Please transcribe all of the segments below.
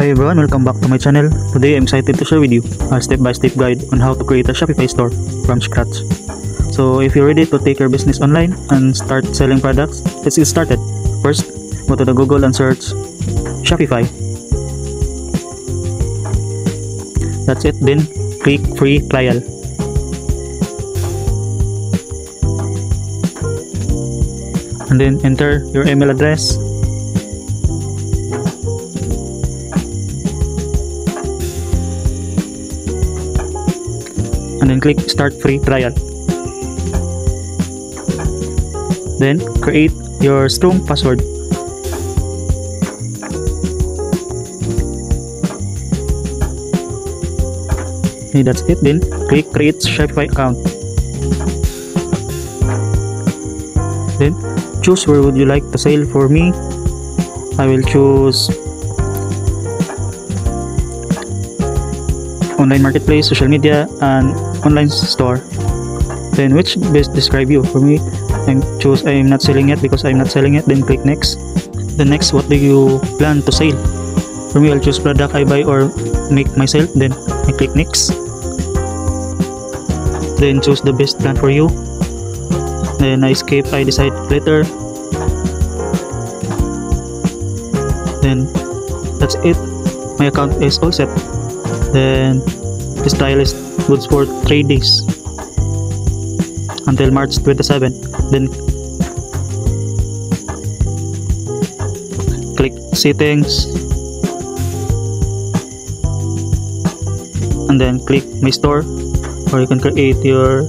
Hi everyone, welcome back to my channel. Today I'm excited to share with you a step-by-step guide on how to create a Shopify store from scratch. So if you're ready to take your business online and start selling products, let's get started. First, go to the Google and search Shopify. That's it, then click free trial. And then enter your email address. And then click start free trial. Then create your strong password. Okay, that's it. Then click create Shopify account. Then choose where would you like to sell. For me, I will choose online marketplace, social media, and online store. Then which best describe you? For me, I'm not selling it because I'm not selling it. Then click next. The next, what do you plan to sell? For me, I'll choose product I buy or make myself. Then I click next. Then choose the best plan for you. Then I skip, I decide later. Then that's it. My account is all set. Then this trial is good for 3 days until March 27. Then click settings and then click my store, or you can create your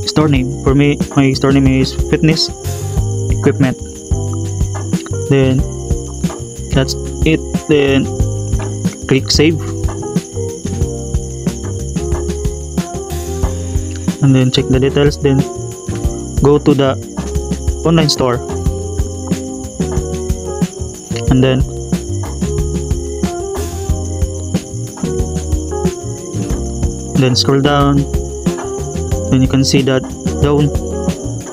store name. For me, my store name is fitness equipment. Then that's it. Then click save and then check the details. Then go to the online store and then scroll down. Then you can see that down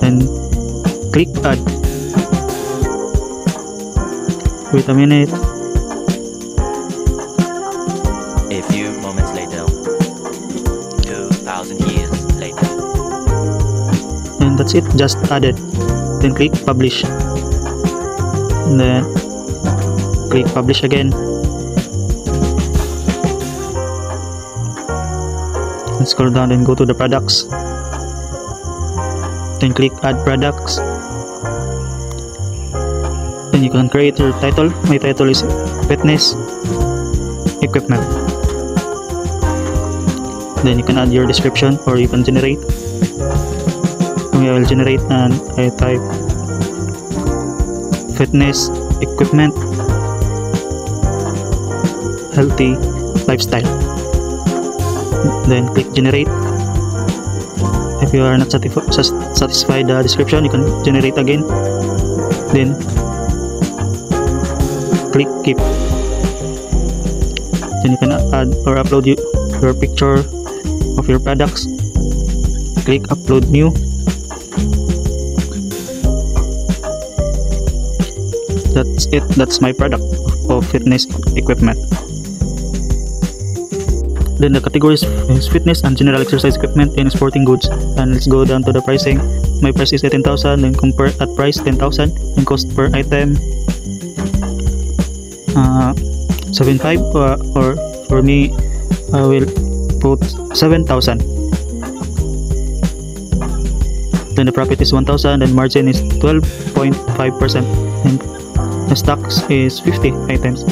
and click add. Wait a minute. A few moments later, 2,000 years later. And that's it, just added. Then click publish. And then click publish again. And scroll down and go to the products. Then click add products. Then you can create your title. My title is fitness equipment. Then you can add your description, or you can generate. I will generate and I type fitness equipment healthy lifestyle. Then click generate. If you are not satisfied the description, you can generate again. Then click keep. Then you can add or upload your picture of your products. Click upload new. That's it. That's my product of fitness equipment. Then the categories is fitness and general exercise equipment and sporting goods. And let's go down to the pricing. My price is 18,000. Then compare at price 10,000. And cost per item 75. Or for me, I will put 7,000. Then the profit is 1,000 and margin is 12.5%. And the stocks is 50 items.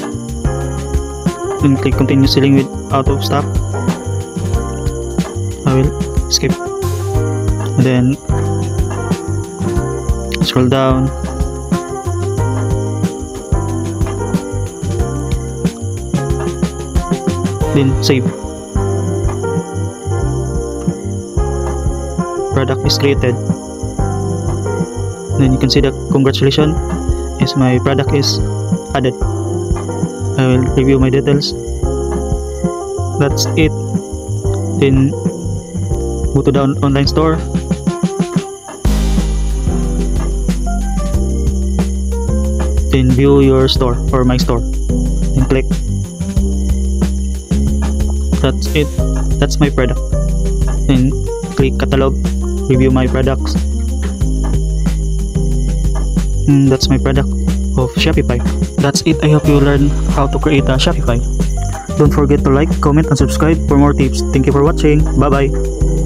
Then click continue selling with out of stock. I will skip. And then scroll down. Then save. Product is created. Then you can see the congratulations, is my product is added. I will review my details. That's it. Then go to the online store. Then view your store or my store. click. That's it. That's my product. Then click catalog, review my products. That's my product of Shopify. That's it. I hope you learned how to create a Shopify. Don't forget to like, comment, and subscribe for more tips. Thank you for watching. Bye bye.